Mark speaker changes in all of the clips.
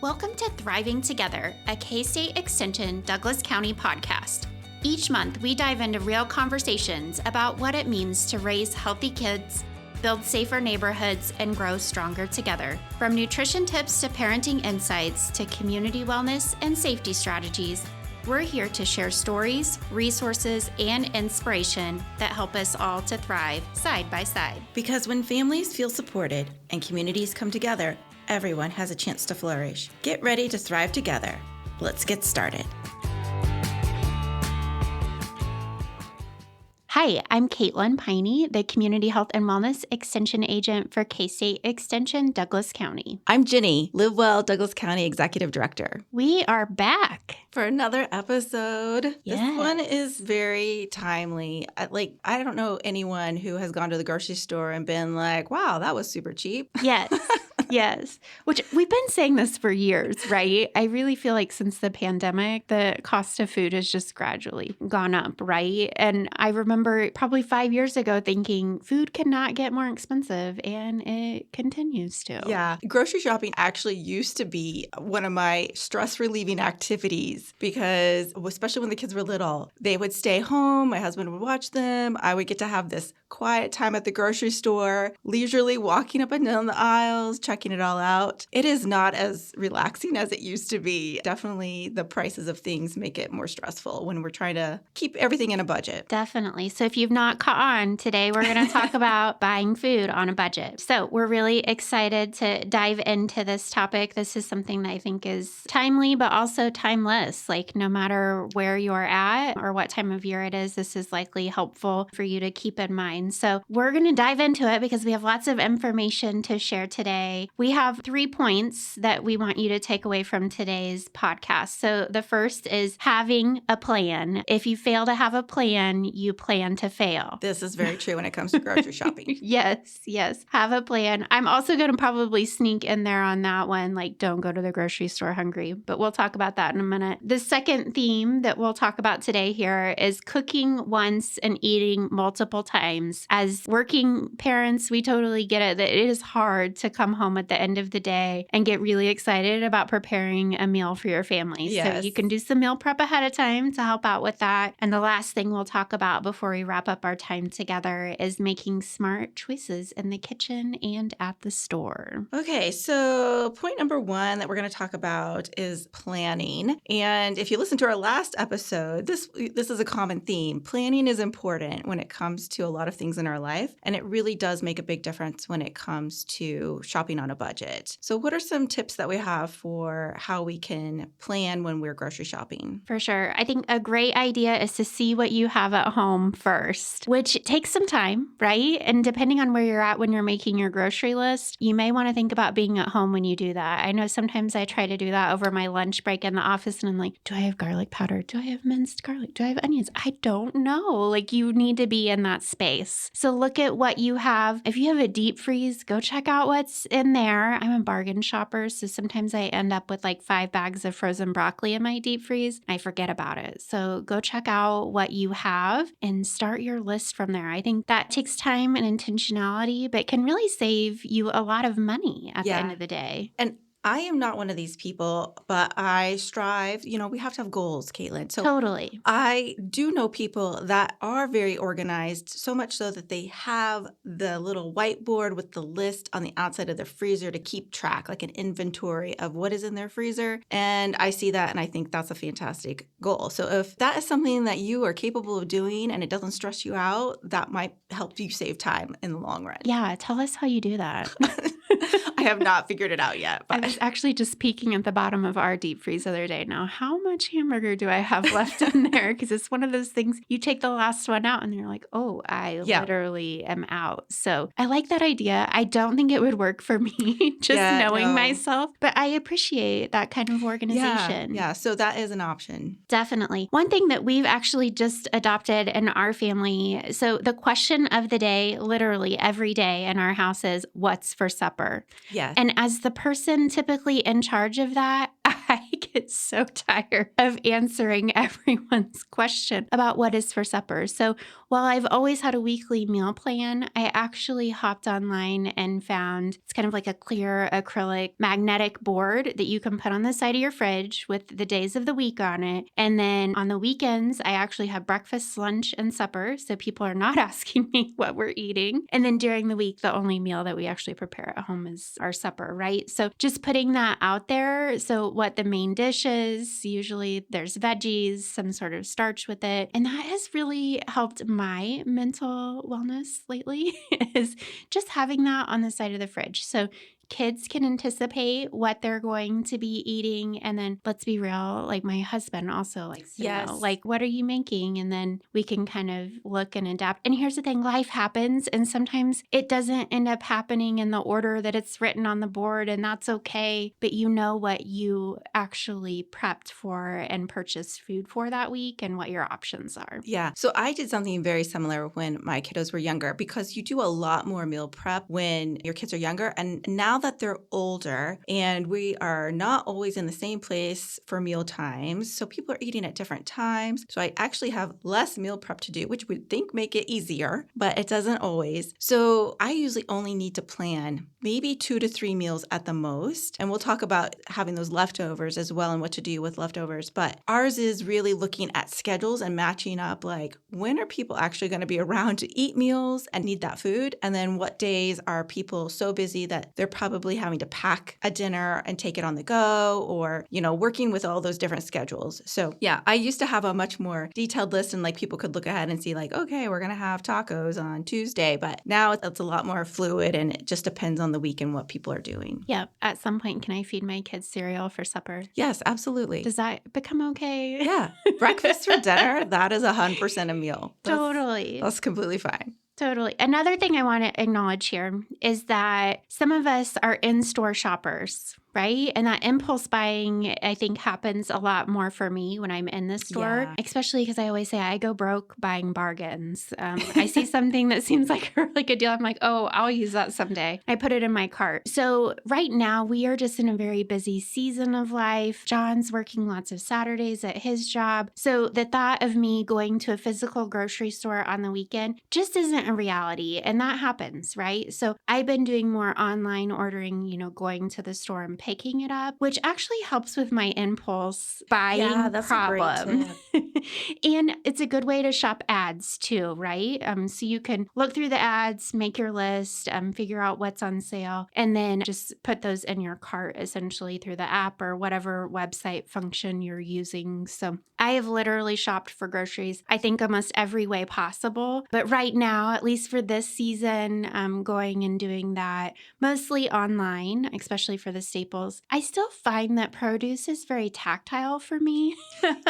Speaker 1: Welcome to Thriving Together, a K-State Extension Douglas County podcast. Each month, we dive into real conversations about what it means to raise healthy kids, build safer neighborhoods, and grow stronger together. From nutrition tips to parenting insights to community wellness and safety strategies, we're here to share stories, resources, and inspiration that help us all to thrive side by side.
Speaker 2: Because when families feel supported and communities come together, everyone has a chance to flourish. Get ready to thrive together. Let's get started.
Speaker 1: Hi, I'm Kaitlyn Peine, the Community Health and Wellness Extension Agent for K-State Extension Douglas County.
Speaker 2: I'm Ginny, LiveWell Douglas County Executive Director.
Speaker 1: We are back
Speaker 2: For another episode.
Speaker 1: Yes.
Speaker 2: This one is very timely. I don't know anyone who has gone to the grocery store and been like, wow, that was super cheap.
Speaker 1: Yes. Yes. Which we've been saying this for years, right? I really feel like since the pandemic, the cost of food has just gradually gone up, right? And I remember probably 5 years ago thinking food cannot get more expensive, and it continues to.
Speaker 2: Yeah. Grocery shopping actually used to be one of my stress relieving activities because, especially when the kids were little, they would stay home. My husband would watch them. I would get to have this quiet time at the grocery store, leisurely walking up and down the aisles, checking it all out. It is not as relaxing as it used to be. Definitely the prices of things make it more stressful when we're trying to keep everything in a budget.
Speaker 1: Definitely. So if you've not caught on, today we're going to talk about buying food on a budget. So we're really excited to dive into this topic. This is something that I think is timely, but also timeless. Like no matter where you're at or what time of year it is, this is likely helpful for you to keep in mind. So we're going to dive into it because we have lots of information to share today. We have 3 points that we want you to take away from today's podcast. So the first is having a plan. If you fail to have a plan, you plan to fail.
Speaker 2: This is very true when it comes to grocery shopping.
Speaker 1: Yes. Have a plan. I'm also going to probably sneak in there on that one, like don't go to the grocery store hungry, but we'll talk about that in a minute. The second theme that we'll talk about today here is cooking once and eating multiple times. As working parents, we totally get it that it is hard to come home at the end of the day and get really excited about preparing a meal for your family.
Speaker 2: Yes.
Speaker 1: So you can do some meal prep ahead of time to help out with that. And the last thing we'll talk about before we wrap up our time together is making smart choices in the kitchen and at the store.
Speaker 2: Okay, so point number 1 that we're going to talk about is planning. And if you listen to our last episode, this is a common theme. Planning is important when it comes to a lot of things in our life, and it really does make a big difference when it comes to shopping on a budget. So what are some tips that we have for how we can plan when we're grocery shopping?
Speaker 1: For sure. I think a great idea is to see what you have at home first, which takes some time, right? And depending on where you're at when you're making your grocery list, you may want to think about being at home when you do that. I know sometimes I try to do that over my lunch break in the office and I'm like, do I have garlic powder? Do I have minced garlic? Do I have onions? I don't know. Like you need to be in that space. So look at what you have. If you have a deep freeze, go check out what's in there. I'm a bargain shopper, so sometimes I end up with like 5 bags of frozen broccoli in my deep freeze. And I forget about it. So go check out what you have and start your list from there. I think that takes time and intentionality, but can really save you a lot of money at the end of the day.
Speaker 2: And I am not one of these people, but I strive, we have to have goals, Kaitlyn. So
Speaker 1: Totally.
Speaker 2: I do know people that are very organized, so much so that they have the little whiteboard with the list on the outside of the freezer to keep track, like an inventory of what is in their freezer. And I see that and I think that's a fantastic goal. So if that is something that you are capable of doing and it doesn't stress you out, that might help you save time in the long run.
Speaker 1: Yeah, tell us how you do that.
Speaker 2: I have not figured it out yet. But
Speaker 1: I was actually just peeking at the bottom of our deep freeze the other day. Now, how much hamburger do I have left in there? Because it's one of those things you take the last one out and you're like, oh, I literally am out. So I like that idea. I don't think it would work for me just knowing myself, but I appreciate that kind of organization.
Speaker 2: Yeah. So that is an option.
Speaker 1: Definitely. One thing that we've actually just adopted in our family. So the question of the day, literally every day in our house is, what's for supper?
Speaker 2: Yes.
Speaker 1: And as the person typically in charge of that, I get so tired of answering everyone's question about what is for supper. So while I've always had a weekly meal plan, I actually hopped online and found it's kind of like a clear acrylic magnetic board that you can put on the side of your fridge with the days of the week on it. And then on the weekends, I actually have breakfast, lunch, and supper. So people are not asking me what we're eating. And then during the week, the only meal that we actually prepare at home is our supper, right? So just putting that out there. So what the main dish is, usually there's veggies, some sort of starch with it. And that has really helped my mental wellness lately is just having that on the side of the fridge. So kids can anticipate what they're going to be eating. And then let's be real, like my husband also likes to know, like, what are you making? And then we can kind of look and adapt. And here's the thing, life happens. And sometimes it doesn't end up happening in the order that it's written on the board. And that's okay. But you know what you actually prepped for and purchased food for that week and what your options are.
Speaker 2: Yeah. So I did something very similar when my kiddos were younger because you do a lot more meal prep when your kids are younger. And now that they're older and we are not always in the same place for meal times, so people are eating at different times. So I actually have less meal prep to do, which would think make it easier, but it doesn't always. So I usually only need to plan maybe 2 to 3 meals at the most. And we'll talk about having those leftovers as well and what to do with leftovers. But ours is really looking at schedules and matching up like when are people actually going to be around to eat meals and need that food? And then what days are people so busy that they're probably having to pack a dinner and take it on the go or, working with all those different schedules. So yeah, I used to have a much more detailed list and like people could look ahead and see like, okay, we're going to have tacos on Tuesday. But now it's a lot more fluid and it just depends on the week and what people are doing.
Speaker 1: Yeah. At some point, can I feed my kids cereal for supper?
Speaker 2: Yes, absolutely.
Speaker 1: Does that become okay?
Speaker 2: Yeah. Breakfast for dinner, that is 100% a meal.
Speaker 1: Totally.
Speaker 2: That's completely fine.
Speaker 1: Totally. Another thing I want to acknowledge here is that some of us are in-store shoppers, right? And that impulse buying, I think, happens a lot more for me when I'm in the store, especially because I always say I go broke buying bargains. I see something that seems like a really good deal. I'm like, oh, I'll use that someday. I put it in my cart. So right now we are just in a very busy season of life. John's working lots of Saturdays at his job. So the thought of me going to a physical grocery store on the weekend just isn't a reality. And that happens, right? So I've been doing more online ordering, going to the store and picking it up, which actually helps with my impulse buying problem. And it's a good way to shop ads too, right? So you can look through the ads, make your list, figure out what's on sale, and then just put those in your cart essentially through the app or whatever website function you're using. So I have literally shopped for groceries, I think almost every way possible. But right now, at least for this season, I'm going and doing that mostly online, especially for the staples. I still find that produce is very tactile for me.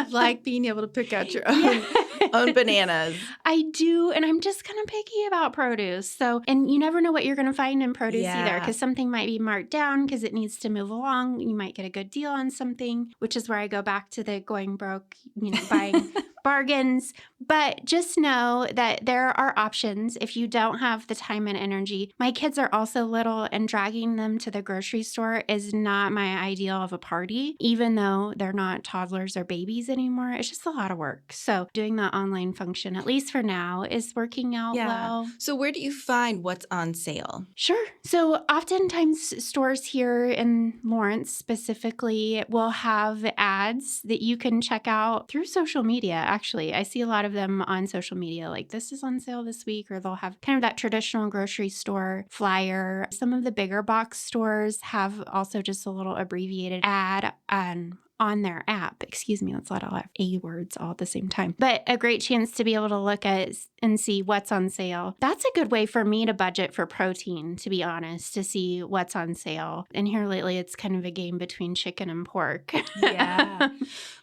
Speaker 2: Like being able to pick out your own bananas.
Speaker 1: I do. And I'm just kind of picky about produce. So, and you never know what you're going to find in produce either, because something might be marked down because it needs to move along. You might get a good deal on something, which is where I go back to the going broke, buying bargains. But just know that there are options if you don't have the time and energy. My kids are also little, and dragging them to the grocery store is not my ideal of a party, even though they're not toddlers or babies anymore. It's just a lot of work. So doing the online function, at least for now, is working out well.
Speaker 2: So where do you find what's on sale?
Speaker 1: Sure. So oftentimes stores here in Lawrence specifically will have ads that you can check out through social media. Actually, I see a lot of them on social media, like this is on sale this week, or they'll have kind of that traditional grocery store flyer. Some of the bigger box stores have also just a little abbreviated ad on their app. Excuse me, that's a lot of A words all at the same time. But a great chance to be able to look at and see what's on sale. That's a good way for me to budget for protein, to be honest, to see what's on sale. And here lately, it's kind of a game between chicken and pork.
Speaker 2: Yeah.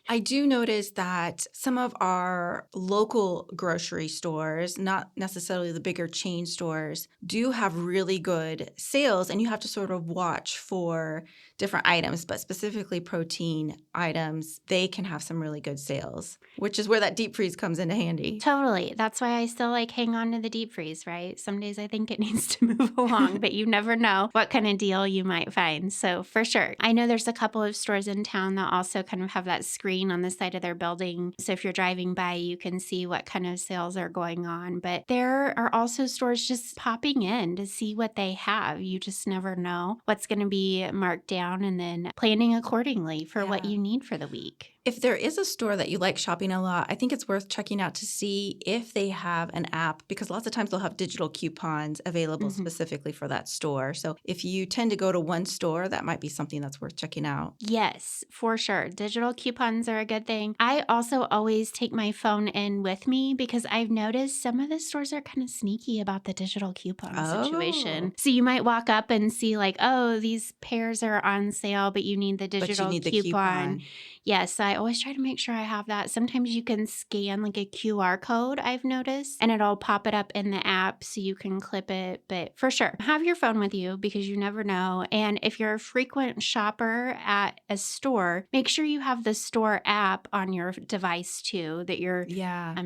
Speaker 2: I do notice that some of our local grocery stores, not necessarily the bigger chain stores, do have really good sales, and you have to sort of watch for different items, but specifically protein items, they can have some really good sales, which is where that deep freeze comes into handy.
Speaker 1: Totally. That's why I still hang on to the deep freeze, right? Some days I think it needs to move along, but you never know what kind of deal you might find. So for sure. I know there's a couple of stores in town that also kind of have that screen on the side of their building. So if you're driving by, you can see what kind of sales are going on. But there are also stores just popping in to see what they have. You just never know what's going to be marked down, and then planning accordingly for what you need for the week.
Speaker 2: If there is a store that you like shopping a lot, I think it's worth checking out to see if they have an app, because lots of times they'll have digital coupons available specifically for that store. So if you tend to go to one store, that might be something that's worth checking out.
Speaker 1: Yes, for sure. Digital coupons are a good thing. I also always take my phone in with me because I've noticed some of the stores are kind of sneaky about the digital coupon situation. So you might walk up and see these pears are on sale, but you need the digital coupon. Yes, I always try to make sure I have that. Sometimes you can scan a QR code, I've noticed, and it'll pop it up in the app so you can clip it. But for sure, have your phone with you because you never know. And if you're a frequent shopper at a store, make sure you have the store app on your device too that you're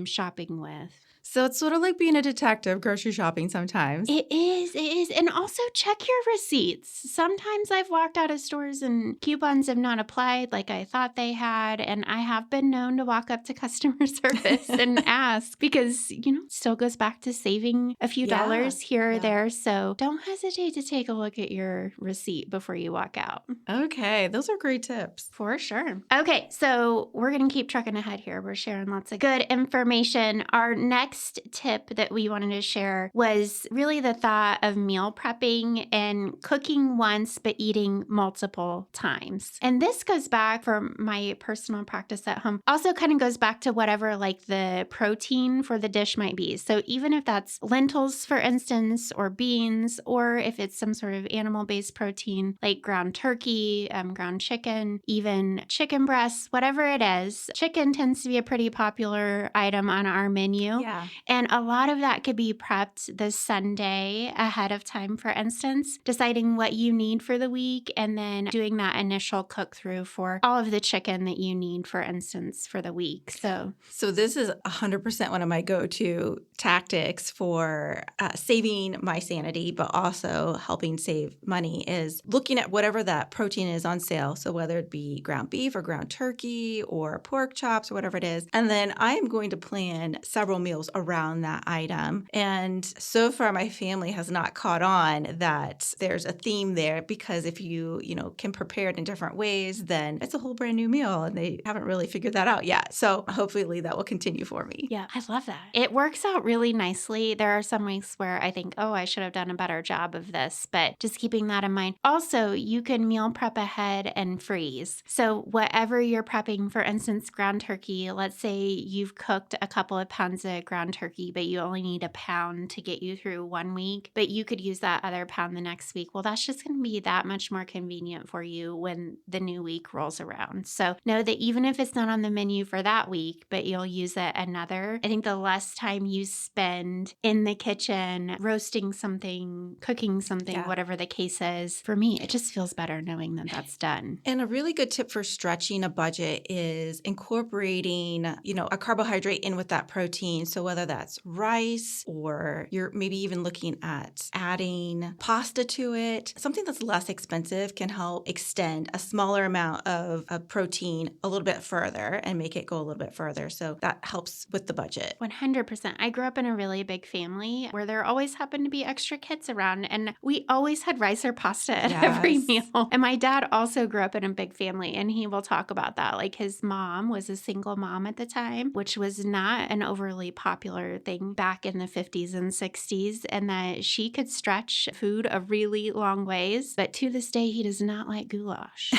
Speaker 1: shopping with.
Speaker 2: So it's sort of like being a detective grocery shopping sometimes.
Speaker 1: It is. And also check your receipts. Sometimes I've walked out of stores and coupons have not applied like I thought they had. And I have been known to walk up to customer service and ask because, it still goes back to saving a few dollars here or there. So don't hesitate to take a look at your receipt before you walk out.
Speaker 2: Okay. Those are great tips.
Speaker 1: For sure. Okay. So we're going to keep trucking ahead here. We're sharing lots of good information. Our next tip that we wanted to share was really the thought of meal prepping and cooking once but eating multiple times. And this goes back from my personal practice at home. Also kind of goes back to whatever the protein for the dish might be. So even if that's lentils, for instance, or beans, or if it's some sort of animal-based protein like ground turkey, ground chicken, even chicken breasts, whatever it is, chicken tends to be a pretty popular item on our menu.
Speaker 2: Yeah.
Speaker 1: And a lot of that could be prepped the Sunday ahead of time, for instance, deciding what you need for the week and then doing that initial cook through for all of the chicken that you need, for instance, for the week. So
Speaker 2: this is 100% one of my go-to tactics for saving my sanity, but also helping save money is looking at whatever that protein is on sale. So whether it be ground beef or ground turkey or pork chops or whatever it is. And then I am going to plan several meals around that item. And so far, my family has not caught on that there's a theme there because if you can prepare it in different ways, then it's a whole brand new meal and they haven't really figured that out yet. So hopefully that will continue for me.
Speaker 1: Yeah, I love that. It works out really nicely. There are some weeks where I think, I should have done a better job of this, but just keeping that in mind. Also, you can meal prep ahead and freeze. So whatever you're prepping, for instance, ground turkey, let's say you've cooked a couple of pounds of ground turkey, but you only need a pound to get you through 1 week, but you could use that other pound the next week. Well, that's just going to be that much more convenient for you when the new week rolls around. So know that even if it's not on the menu for that week, but you'll use it another, I think the less time you spend in the kitchen roasting something, cooking something, whatever the case is, for me, it just feels better knowing that that's done.
Speaker 2: And a really good tip for stretching a budget is incorporating, a carbohydrate in with that protein. So whether that's rice or you're maybe even looking at adding pasta to it, something that's less expensive can help extend a smaller amount of protein a little bit further and make it go a little bit further. So that helps with the budget.
Speaker 1: 100%. I grew up in a really big family where there always happened to be extra kids around, and we always had rice or pasta at every meal. And my dad also grew up in a big family, and he will talk about that. His mom was a single mom at the time, which was not an overly popular thing back in the 50s and 60s, and that she could stretch food a really long ways. But to this day, he does not like goulash.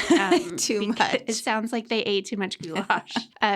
Speaker 2: Too much.
Speaker 1: It sounds like they ate too much goulash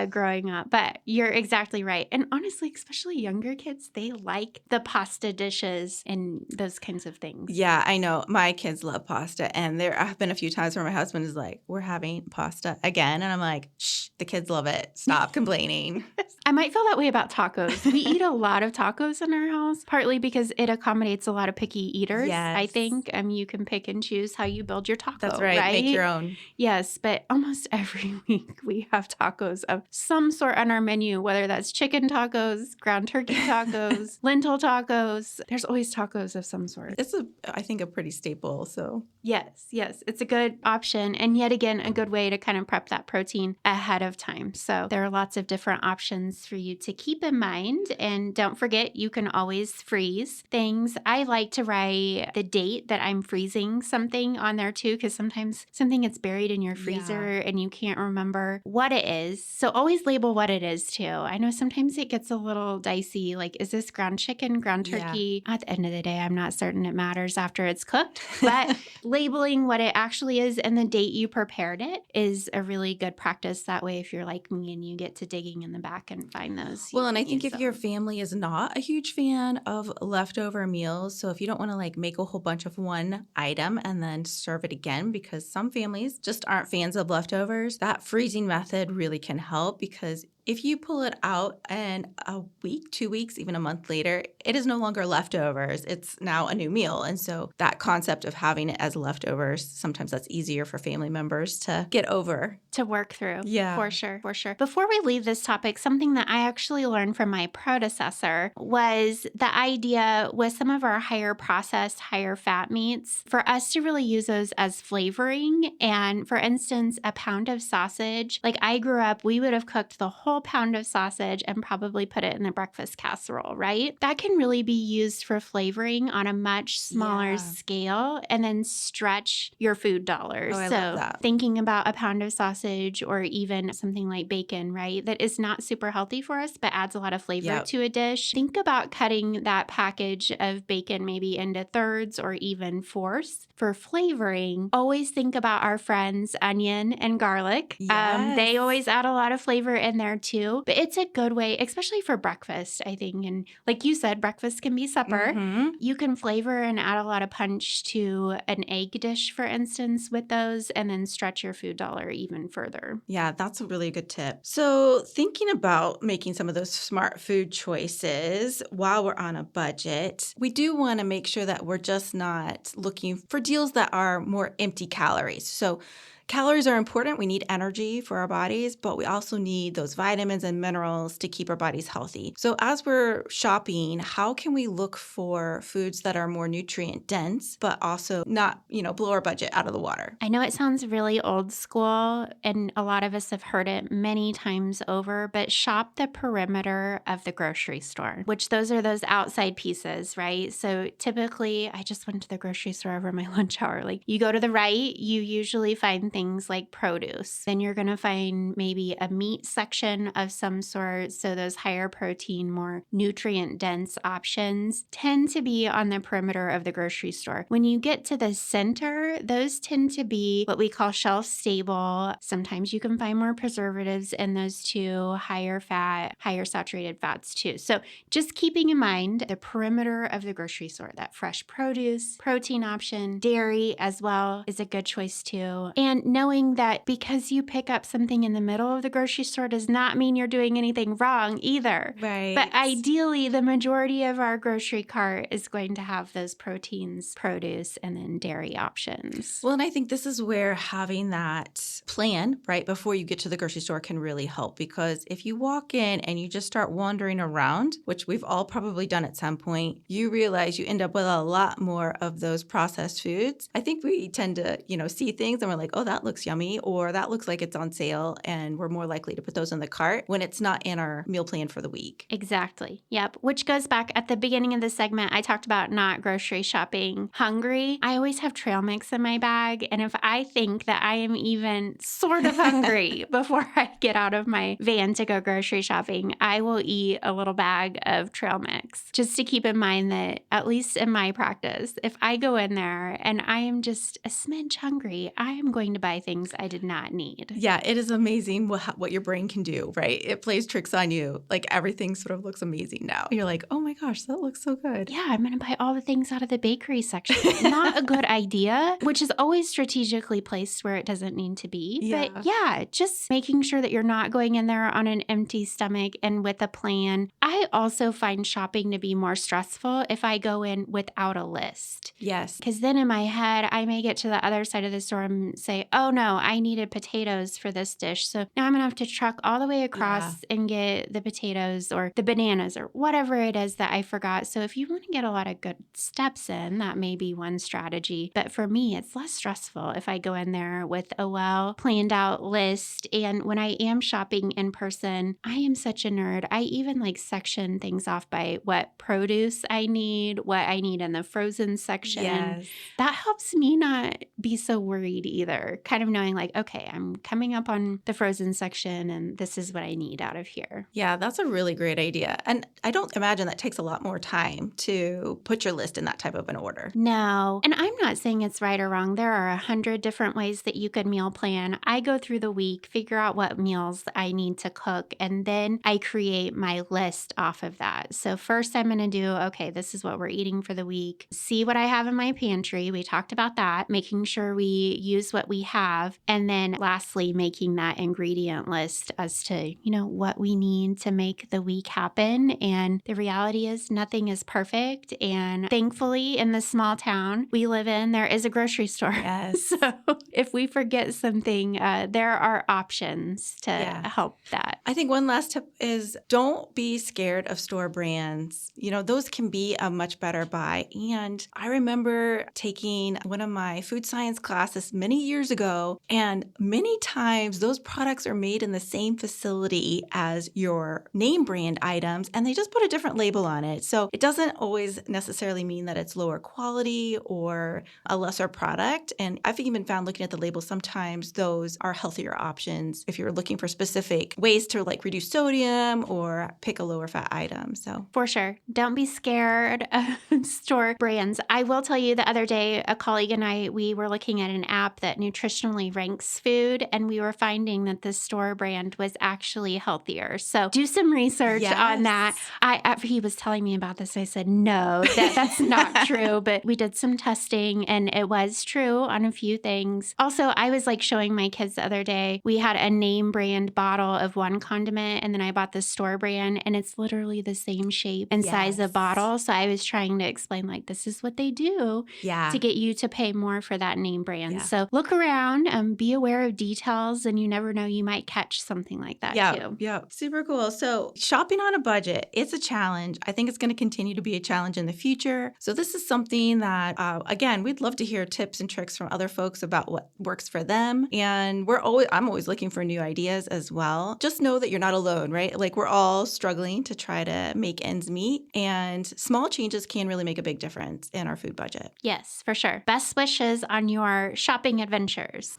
Speaker 1: growing up. But you're exactly right. And honestly, especially younger kids, they like the pasta dishes and those kinds of things.
Speaker 2: Yeah, I know. My kids love pasta. And there have been a few times where my husband is like, we're having pasta again. And I'm like, shh, the kids love it. Stop complaining.
Speaker 1: I might feel that way about tacos We eat a lot of tacos in our house, partly because it accommodates a lot of picky eaters. I
Speaker 2: Yes.
Speaker 1: think you can pick and choose how you build your taco,
Speaker 2: That's right. Make your own.
Speaker 1: Yes, but almost every week we have tacos of some sort on our menu, whether that's chicken tacos, ground turkey tacos, lentil tacos. There's always tacos of some sort.
Speaker 2: It's I think a pretty staple. So
Speaker 1: Yes, it's a good option. And yet again, a good way to kind of prep that protein ahead of time. So there are lots of different options for you to keep in mind. And don't forget, you can always freeze things. I like to write the date that I'm freezing something on there too, because sometimes something gets buried in your freezer and you can't remember what it is. So always label what it is too. I know sometimes it gets a little dicey. Like, is this ground chicken, ground turkey? At the end of the day, I'm not certain it matters after it's cooked, but labeling what it actually is and the date you prepared it is a really good practice. That way, if you're like me and you get to digging in the back and find those.
Speaker 2: Well, and I think if your family is not a huge fan of leftover meals, so if you don't want to like make a whole bunch of one item and then serve it again, because some families just aren't fans of leftovers, that freezing method really can help, because if you pull it out and a week, 2 weeks, even a month later, it is no longer leftovers. It's now a new meal. And so that concept of having it as leftovers, sometimes that's easier for family members to get over.
Speaker 1: To work through.
Speaker 2: Yeah.
Speaker 1: For sure. Before we leave this topic, something that I actually learned from my predecessor was the idea with some of our higher processed, higher fat meats, for us to really use those as flavoring. And for instance, a pound of sausage, like I grew up, we would have cooked the whole pound of sausage and probably put it in the breakfast casserole, right? That can really be used for flavoring on a much smaller scale and then stretch your food dollars.
Speaker 2: I love that.
Speaker 1: Thinking about a pound of sausage or even something like bacon, right? That is not super healthy for us, but adds a lot of flavor to a dish. Think about cutting that package of bacon maybe into thirds or even fourths for flavoring. Always think about our friends, onion and garlic. They always add a lot of flavor in there too, but it's a good way, especially for breakfast, I think. And like you said, breakfast can be supper. You can flavor and add a lot of punch to an egg dish, for instance, with those, and then stretch your food dollar even further.
Speaker 2: Yeah, that's a really good tip. So thinking about making some of those smart food choices while we're on a budget, we do want to make sure that we're just not looking for deals that are more empty calories. So calories are important. We need energy for our bodies, but we also need those vitamins and minerals to keep our bodies healthy. So as we're shopping, how can we look for foods that are more nutrient dense, but also not, blow our budget out of the water?
Speaker 1: I know it sounds really old school, and a lot of us have heard it many times over, but shop the perimeter of the grocery store, which those are those outside pieces, right? So typically, I just went to the grocery store over my lunch hour. Like, you go to the right, you usually find things like produce. Then you're going to find maybe a meat section of some sort. So those higher protein, more nutrient dense options tend to be on the perimeter of the grocery store. When you get to the center, those tend to be what we call shelf stable. Sometimes you can find more preservatives in those too, higher fat, higher saturated fats too. So just keeping in mind the perimeter of the grocery store, that fresh produce, protein option, dairy as well is a good choice too. And knowing that because you pick up something in the middle of the grocery store does not mean you're doing anything wrong either.
Speaker 2: Right.
Speaker 1: But ideally, the majority of our grocery cart is going to have those proteins, produce, and then dairy options.
Speaker 2: Well, and I think this is where having that plan right before you get to the grocery store can really help, because if you walk in and you just start wandering around, which we've all probably done at some point, you realize you end up with a lot more of those processed foods. I think we tend to, see things and we're like, oh, that looks yummy, or that looks like it's on sale, and we're more likely to put those in the cart when it's not in our meal plan for the week.
Speaker 1: Exactly. Yep. Which goes back at the beginning of the segment, I talked about not grocery shopping hungry. I always have trail mix in my bag. And if I think that I am even sort of hungry before I get out of my van to go grocery shopping, I will eat a little bag of trail mix. Just to keep in mind that, at least in my practice, if I go in there and I am just a smidge hungry, I am going to to buy things I did not need.
Speaker 2: Yeah, it is amazing what your brain can do, right? It plays tricks on you. Like everything sort of looks amazing now. You're like, oh my gosh, that looks so good.
Speaker 1: Yeah, I'm going to buy all the things out of the bakery section. Not a good idea, which is always strategically placed where it doesn't need to be.
Speaker 2: Yeah.
Speaker 1: But yeah, just making sure that you're not going in there on an empty stomach and with a plan. I also find shopping to be more stressful if I go in without a list.
Speaker 2: Yes.
Speaker 1: Because then in my head, I may get to the other side of the store and say, oh no, I needed potatoes for this dish. So now I'm going to have to truck all the way across and get the potatoes or the bananas or whatever it is that I forgot. So if you want to get a lot of good steps in, that may be one strategy. But for me, it's less stressful if I go in there with a well planned out list. And when I am shopping in person, I am such a nerd. I even like section things off by what produce I need, what I need in the frozen section.
Speaker 2: Yes.
Speaker 1: That helps me not be so worried either. Kind of knowing like, okay, I'm coming up on the frozen section and this is what I need out of here.
Speaker 2: Yeah, that's a really great idea. And I don't imagine that takes a lot more time to put your list in that type of an order.
Speaker 1: No. And I'm not saying it's right or wrong. There are 100 different ways that you could meal plan. I go through the week, figure out what meals I need to cook, and then I create my list off of that. So first I'm going to do, okay, this is what we're eating for the week. See what I have in my pantry. We talked about that, making sure we use what we have. And then lastly, making that ingredient list as to, what we need to make the week happen. And the reality is nothing is perfect. And thankfully, in the small town we live in, there is a grocery store.
Speaker 2: Yes.
Speaker 1: So if we forget something, there are options to help that.
Speaker 2: I think one last tip is don't be scared of store brands. Those can be a much better buy. And I remember taking one of my food science classes many years ago, and many times those products are made in the same facility as your name brand items, and they just put a different label on it. So it doesn't always necessarily mean that it's lower quality or a lesser product. And I've even found looking at the label, sometimes those are healthier options if you're looking for specific ways to like reduce sodium or pick a lower fat item. So
Speaker 1: for sure, don't be scared of store brands. I will tell you, the other day, a colleague and I, we were looking at an app that nutritionally ranks food, and we were finding that the store brand was actually healthier. So do some research on that. After he was telling me about this, I said, no, that's not true. But we did some testing and it was true on a few things. Also, I was like showing my kids the other day, we had a name brand bottle of one condiment and then I bought the store brand and it's literally the same shape and size of bottle. So I was trying to explain like, this is what they do to get you to pay more for that name brand. Yeah. So look around and be aware of details, and you never know, you might catch something like that too.
Speaker 2: Yeah, super cool. So shopping on a budget, it's a challenge. I think it's going to continue to be a challenge in the future. So this is something that, again, we'd love to hear tips and tricks from other folks about what works for them. And I'm always looking for new ideas as well. Just know that you're not alone, right? Like we're all struggling to try to make ends meet, and small changes can really make a big difference in our food budget.
Speaker 1: Yes, for sure. Best wishes on your shopping adventures.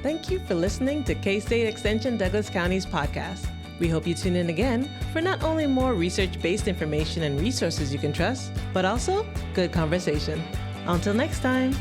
Speaker 3: Thank you for listening to K-State Extension Douglas County's podcast. We hope you tune in again for not only more research-based information and resources you can trust, but also good conversation. Until next time.